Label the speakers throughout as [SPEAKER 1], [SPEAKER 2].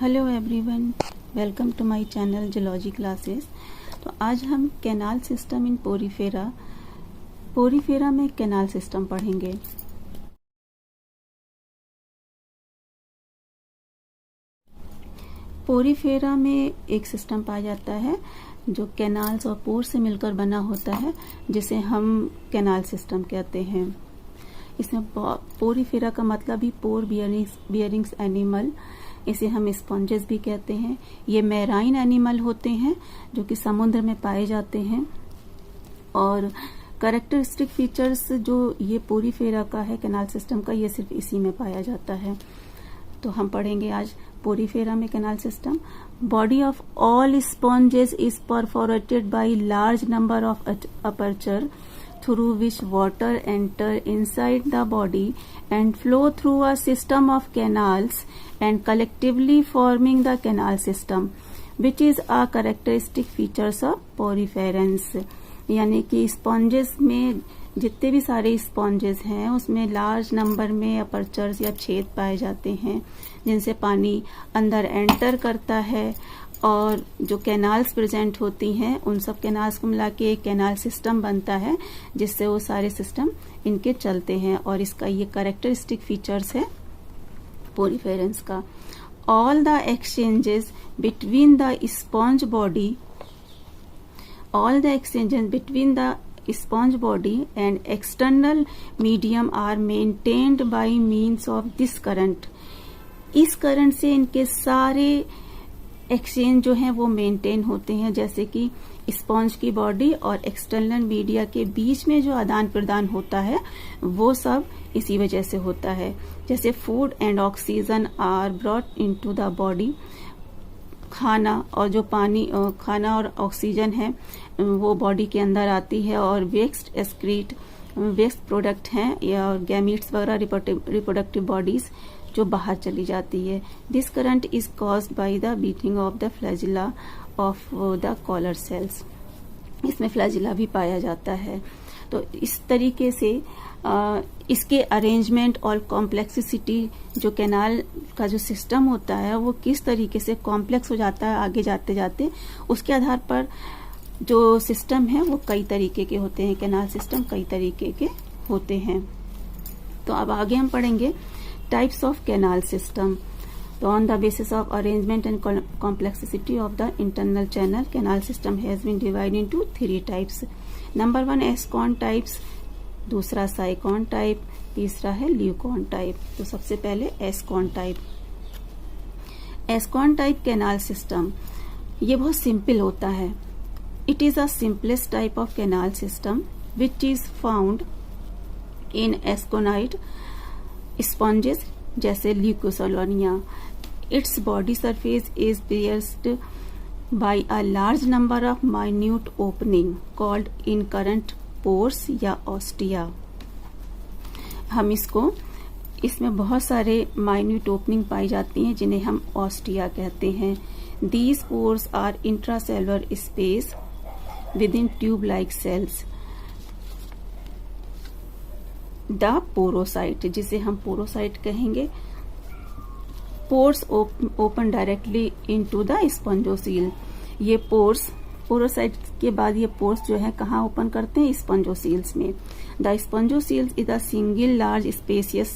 [SPEAKER 1] Hello everyone, welcome to my channel zoology classes. तो आज हम कैनाल सिस्टम इन पोरीफेरा में कैनाल सिस्टम पढ़ेंगे। पोरीफेरा में एक सिस्टम पाया जाता है जो कैनाल्स और पोर से मिलकर बना होता है, जिसे हम कैनाल सिस्टम कहते हैं। इसमें पोरीफेरा का मतलब ही पोर बियरिंग्स एनिमल, इसे हम स्पॉन्जेस भी कहते हैं। ये मैराइन एनिमल होते हैं जो कि समुद्र में पाए जाते हैं। और कैरेक्टरिस्टिक फीचर्स जो ये पोरीफेरा का है, कैनाल सिस्टम का, ये सिर्फ इसी में पाया जाता है। तो हम पढ़ेंगे आज पोरीफेरा में canal system. Body of all sponges is perforated by large number of aperture through which water enter inside the body and flow through a system of canals and collectively forming the canal system, which is a characteristic features of poriferans। यानी कि sponges में जितने भी सारे sponges हैं उसमें large number में apertures या छेद पाए जाते हैं जिनसे पानी अंदर एंटर करता है, और जो कैनाल्स प्रेजेंट होती हैं उन सब कैनाल्स को मिला के एक कैनाल सिस्टम बनता है जिससे वो सारे सिस्टम इनके चलते हैं। और इसका ये कैरेक्टरिस्टिक फीचर्स है पोरीफेरेंस का। All the exchanges between the sponge body and external medium are maintained by means of this current. इस करंट से इनके सारे एक्सचेंज जो हैं वो मेंटेन होते हैं, जैसे कि स्पॉन्ज की बॉडी और एक्सटर्नल मीडिया के बीच में जो आदान प्रदान होता है वो सब इसी वजह से होता है। जैसे food and oxygen are brought into the body, खाना और जो पानी, खाना और ऑक्सीजन है वो बॉडी के अंदर आती है, और वेस्ट प्रोडक्ट हैं या गैमीट्स वगैरह रिप्रोडक्टिव बॉडीज जो बाहर चली जाती है। This current is caused by the beating of the flagella of the collar cells. इसमें फ्लैजिला भी पाया जाता है। तो इस तरीके से इसके अरेंजमेंट और कॉम्प्लेक्सिटी, जो कैनाल का जो सिस्टम होता है वो किस तरीके से कॉम्प्लेक्स हो जाता है आगे जाते जाते, उसके आधार पर जो सिस्टम है वो कई तरीके के होते हैं। कैनाल सिस्टम कई तरीके के होते हैं। तो अब आगे हम पढ़ेंगे types of canal system। So on the basis of arrangement and complexity of the internal channel, canal system has been divided into 3 types। Number 1 Ascon types, दूसरा Sycon type, तीसरा है Leucon type। तो सबसे पहले Ascon type। Ascon type canal system ये बहुत simple होता है। It is a simplest type of canal system which is found in asconite sponges जैसे Leucosolenia. Its body surface is pierced by a large number of minute opening called incurrent pores या ostia. हम इसमें बहुत सारे minute opening पाई जाती हैं जिन्हें हम ऑस्टिया कहते हैं। These pores are intracellular space within tube like cells. The porocyte, जिसे हम पोरोसाइट कहेंगे, pores open directly into the spongocoel. ये पोरोसाइट के बाद ये पोर्स जो है कहाँ ओपन करते हैं? स्पंजोसील्स में। The spongocoels is a single large spacious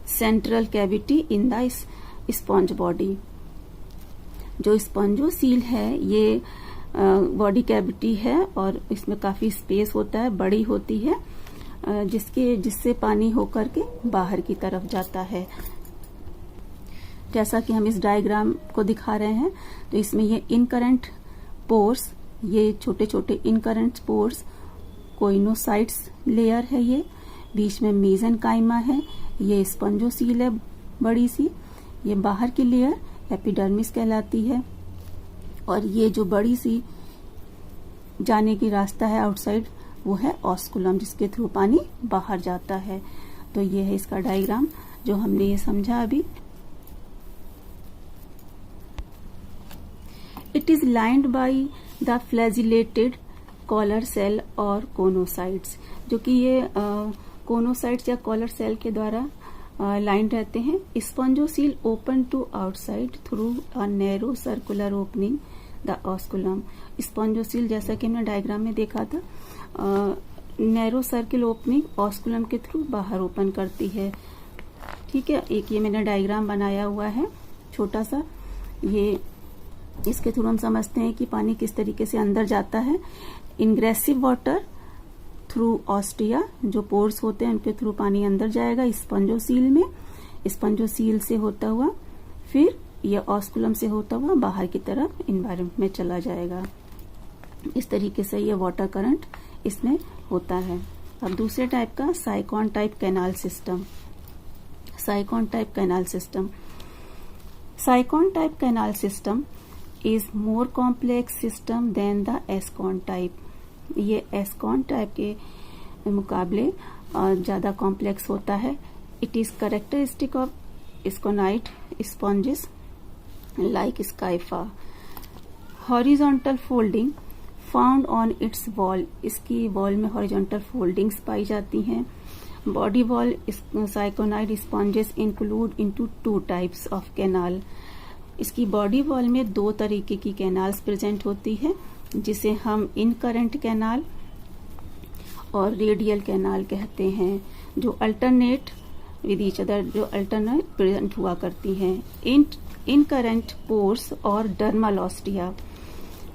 [SPEAKER 1] central cavity in the sponge body. जो स्पंजोसील है ये बॉडी कैविटी है और इसमें काफी स्पेस होता है, बड़ी होती है, जिससे पानी होकर के बाहर की तरफ जाता है। जैसा कि हम इस डायग्राम को दिखा रहे हैं, तो इसमें ये इनकरेंट पोर्स, ये छोटे छोटे इनकरेंट पोर्स, कोइनोसाइट्स लेयर है, ये बीच में मेसेनकाइमा है, ये स्पंजोसील है बड़ी सी, ये बाहर की लेयर एपिडर्मिस कहलाती है, और ये जो बड़ी सी जाने की रास्ता है आउटसाइड वो है ऑस्कुलम, जिसके थ्रू पानी बाहर जाता है। तो ये है इसका डायग्राम जो हमने ये समझा अभी। It is lined by the flagellated collar cell और कोनोसाइट्स, जो कि ये कोनोसाइट्स या कॉलर सेल के द्वारा लाइन रहते हैं। Spongocoel open to outside through a narrow circular opening the osculum. Spongocoel जैसा कि हमने डायग्राम में देखा था, नैरो सर्किल ओपनिंग ऑस्कुलम के थ्रू बाहर ओपन करती है। ठीक है, एक ये मैंने डायग्राम बनाया हुआ है छोटा सा, ये इसके थ्रू हम समझते हैं कि पानी किस तरीके से अंदर जाता है। इंग्रेसिव वाटर थ्रू ऑस्टिया, जो पोर्स होते हैं उनके थ्रू पानी अंदर जाएगा स्पंजोसील में, स्पंजोसील से होता हुआ फिर यह ऑस्कुलम से होता हुआ बाहर की तरफ एनवायरनमेंट में चला जाएगा। इस तरीके से यह वाटर करंट इसमें होता है। अब दूसरे टाइप का sycon type canal system. Sycon type canal system, sycon type canal system is more complex system than the ascon type. ये एस्कॉन टाइप के मुकाबले ज्यादा कॉम्प्लेक्स होता है। It is characteristic of asconoid sponges like Scypha. Horizontal folding found on its wall, इसकी wall में horizontal foldings पाई जाती हैं। Body wall syconoid sponges include into 2 types of canal. इसकी बॉडी वॉल में 2 तरीके की कैनाल्स प्रेजेंट होती है, जिसे हम इनकरेंट कैनाल और रेडियल कैनाल कहते हैं, जो अल्टरनेट विद ईच अदर, जो अल्टरनेट प्रेजेंट हुआ करती हैं। इनकरेंट पोर्स और dermal ostia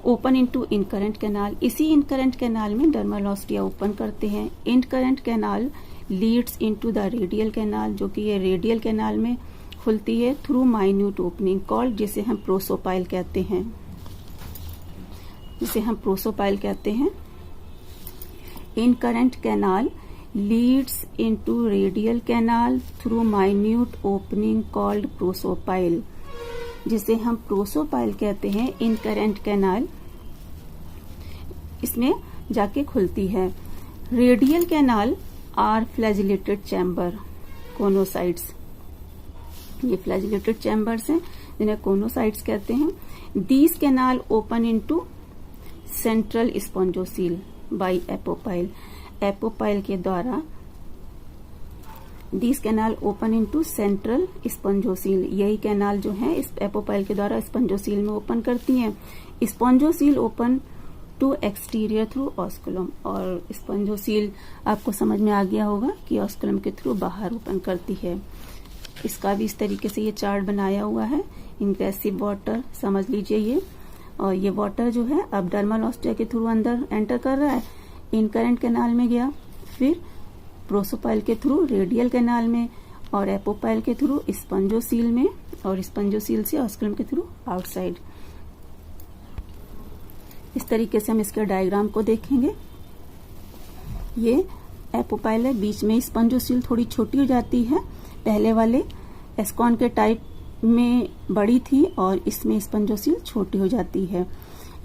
[SPEAKER 1] open into incurrent canal. इसी इनकरेंट कैनाल में डर्मल ऑस्टिया ओपन करते हैं। Incurrent canal Leeds into the radial canal, जो कि ये रेडियल कैनाल में खुलती है थ्रू माइन्यूट ओपनिंग कॉल्ड, जिसे हम प्रोसोपाइल कहते हैं, जिसे हम प्रोसोपाइल कहते हैं। Incurrent canal Leeds into radial canal through minute opening called prosopyle, जिसे हम प्रोसोपाइल कहते हैं। इनकरेंट कैनाल इसमें जाके खुलती है। Radial canal are flagellated chamber choanocytes, ये फ्लैजिलेटेड चैम्बर्स हैं जिन्हें कोनोसाइट्स कहते हैं। These canal open into central spongocoel by apopyle, apopyle के द्वारा these canal open into central spongocoel, यही कैनाल जो है इस एपोपाइल के द्वारा स्पंजोसील में ओपन करती हैं। Spongocoel open to exterior through osculum, और स्पंजोसील आपको समझ में आ गया होगा कि ऑस्कुलम के थ्रू बाहर ओपन करती है। इसका भी इस तरीके से ये चार्ट बनाया हुआ है। इंग्रेसिव वाटर समझ लीजिए ये, और ये वाटर जो है अब डर्मल ऑस्टिया के थ्रू अंदर एंटर कर रहा है, इनकरेंट कैनाल में गया, फिर प्रोसोपाइल के थ्रू रेडियल कैनाल में, और एपोपाइल के थ्रू स्पंजोसील में, और स्पंजोसील से ऑस्कुलम के थ्रू आउटसाइड। इस तरीके से हम इसके डायग्राम को देखेंगे। ये एपोपाइल है, बीच में स्पंजोसील थोड़ी छोटी हो जाती है, पहले वाले एस्कॉन के टाइप में बड़ी थी और इसमें स्पंजोसील छोटी हो जाती है।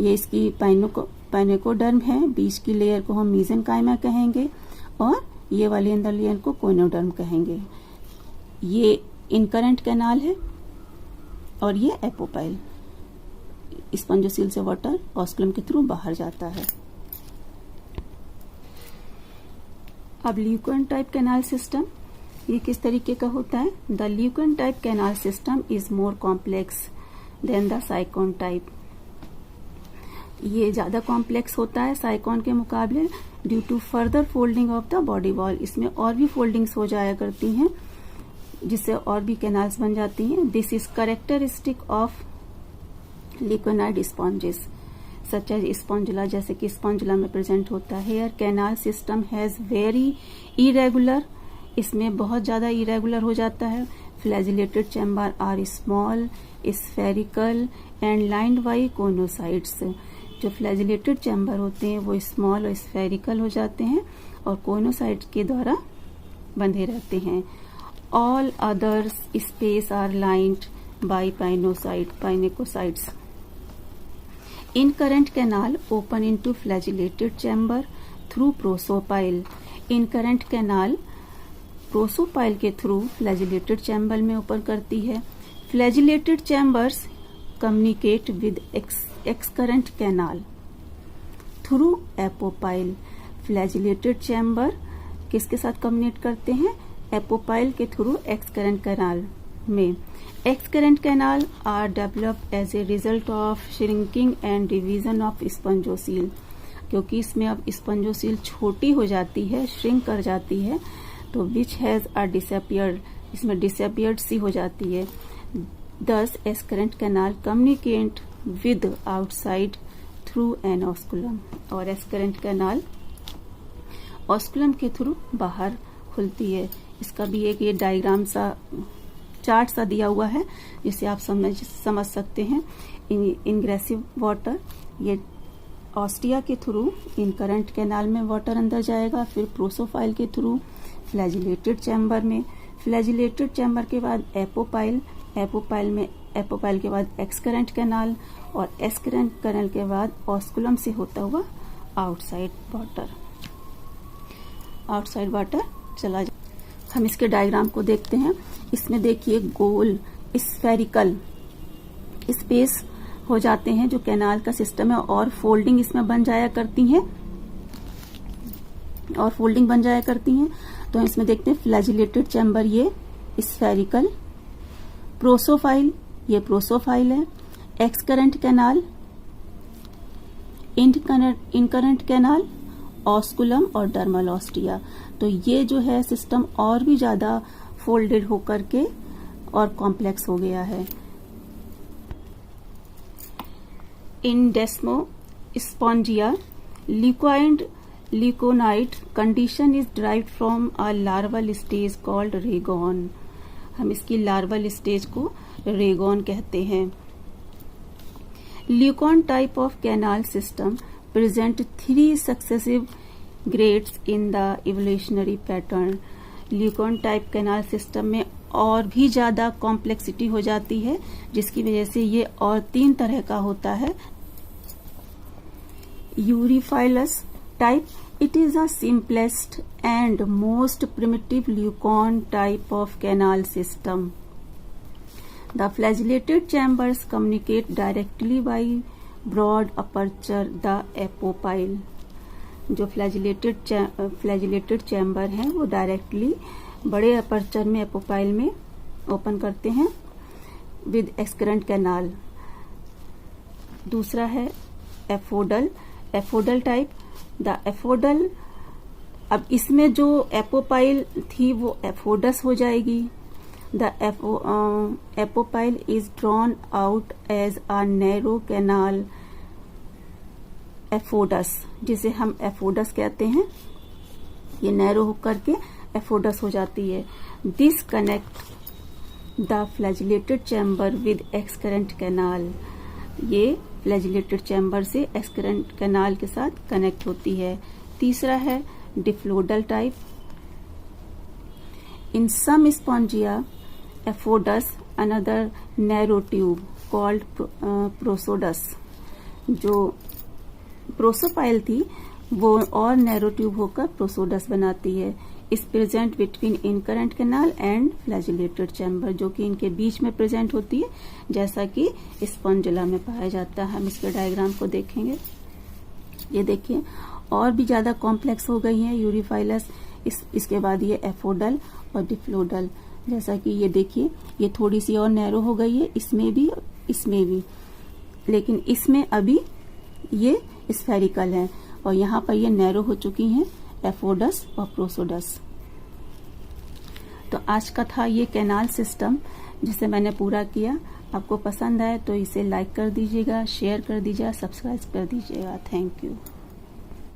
[SPEAKER 1] ये इसकी पाइनेकोडर्म है, बीच की लेयर को हम मीजेनकाइमा कहेंगे, और ये वाली अंदर लेयर को कोइनोडर्म कहेंगे। ये इनकरेंट कैनाल है और ये एपोपाइल। स्पंजोसील से वाटर ऑस्कुलम के थ्रू बाहर जाता है। अब ल्यूकन टाइप कैनाल सिस्टम, ये किस तरीके का होता है? The leucon type canal system is more complex than the sycon type. ये ज्यादा कॉम्प्लेक्स होता है साइकॉन के मुकाबले, due to further folding of the body wall. इसमें और भी फोल्डिंग्स हो जाया करती हैं, जिससे और भी कैनाल्स बन जाती हैं। This is characteristic of leuconoid sponges such as Spongilla, जैसे कि स्पॉन्जुला में प्रेजेंट होता है। Here canal system has very irregular, इसमें बहुत ज्यादा इरेगुलर हो जाता है। Flagellated chamber are small, spherical and lined by choanocytes. जो फ्लैजिलेटेड चैम्बर होते हैं वो स्मॉल और स्फेरिकल हो जाते हैं और कोनोसाइट के द्वारा बंधे रहते हैं। All others space are lined by pinacocytes. Incurrent canal open into flagellated chamber through prosopyle. Incurrent canal prosopyle के थ्रू फ्लैजिलेटेड चैम्बर में ओपन करती है। Flagellated chambers communicate with excurrent canal through apopyle. Flagellated chamber किसके साथ communicate करते हैं? Apopyle के through excurrent canal में। Excurrent canal are developed as a result of shrinking and division of spongocoel, क्योंकि इसमें अब स्पंजोसील छोटी हो जाती है, श्रिंक कर जाती है, तो विच हैज अ डिसअपियर्ड, इसमें डिसअपियर्ड सी हो जाती है। दस excurrent canal communicate with outside through an osculum, और एक्सकरेंट कैनाल ऑस्कुलम के थ्रू बाहर खुलती है। इसका भी एक ये डायग्राम सा, चार्ट सा दिया हुआ है जिसे आप समझ सकते हैं। इंग्रेसिव वाटर, ये ऑस्टिया के थ्रू इनकरेंट कैनाल में वाटर अंदर जाएगा, फिर प्रोसोफाइल के थ्रू फ्लैजिलेटेड चैम्बर में, फ्लैजिलेटेड चैम्बर के बाद एपोपाइल, एपोपाइल के बाद एक्सकरेंट कैनाल, और एक्सकरेंट कैनाल के बाद ऑस्कुलम से होता हुआ आउटसाइड वाटर चला जाए। हम इसके डायग्राम को देखते हैं। इसमें देखिए गोल स्फेरिकल स्पेस हो जाते हैं जो कैनाल का सिस्टम है, और फोल्डिंग इसमें बन जाया करती हैं। तो इसमें देखते हैं फ्लैजिलेटेड चैम्बर, ये स्फेरिकल, प्रोसोफाइल, ये प्रोसोफाइल है, excurrent canal, incurrent canal, osculum और डर्मल ऑस्टिया। तो ये जो है सिस्टम और भी ज्यादा फोल्डेड होकर के और कॉम्प्लेक्स हो गया है। In Demospongiae leuconoid condition is derived from a larval stage called rhagon. हम इसकी लार्वल स्टेज को रेगॉन कहते हैं। Leucon type of canal system present 3 successive grades in the evolutionary pattern. Leucon type canal system में और भी ज्यादा complexity हो जाती है, जिसकी वजह से ये और 3 तरह का होता है। यूरिफाइलस type, it is the simplest and most primitive Leucon type of canal system. The flagellated chambers communicate directly by broad aperture the apopyle. जो फ्लैजिलेटेड चैम्बर हैं वो डायरेक्टली बड़े अपर्चर में एपोपाइल में ओपन करते हैं विद एक्सकरेंट कैनाल। दूसरा है एफोडल टाइप। द एफोडल, अब इसमें जो एपोपाइल थी वो एफोडस हो जाएगी। The apopyle is drawn out as a narrow canal aphodus, जिसे हम एफोडस कहते हैं। ये नैरो होकर के एफोडस हो जाती है। This connect the flagellated chamber with excurrent canal. ये फ्लैजिलेटेड चैम्बर से एक्सकरेंट कैनाल के साथ कनेक्ट होती है। तीसरा है diplodal type. In some sponges aphodus another narrow tube called prosodus. जो प्रोसोपाइल थी वो और नैरो ट्यूब होकर प्रोसोडस बनाती है। इस present between incurrent canal and flagellated chamber, जो कि इनके बीच में प्रेजेंट होती है, जैसा कि स्पॉन्जिला में पाया जाता है। हम इसके डायग्राम को देखेंगे। ये देखिए और भी ज्यादा कॉम्प्लेक्स हो गई है यूरिफाइलस। इसके बाद ये एफोडल और डिफ्लोडल, जैसा कि ये देखिए ये थोड़ी सी और नैरो हो गई है, इसमें भी, लेकिन इसमें अभी ये स्फेरिकल है और यहाँ पर ये नैरो हो चुकी हैं एफोडस और प्रोसोडस। तो आज का था ये कैनाल सिस्टम जिसे मैंने पूरा किया। आपको पसंद आए तो इसे लाइक कर दीजिएगा, शेयर कर दीजिएगा, सब्सक्राइब कर दीजिएगा। Thank you.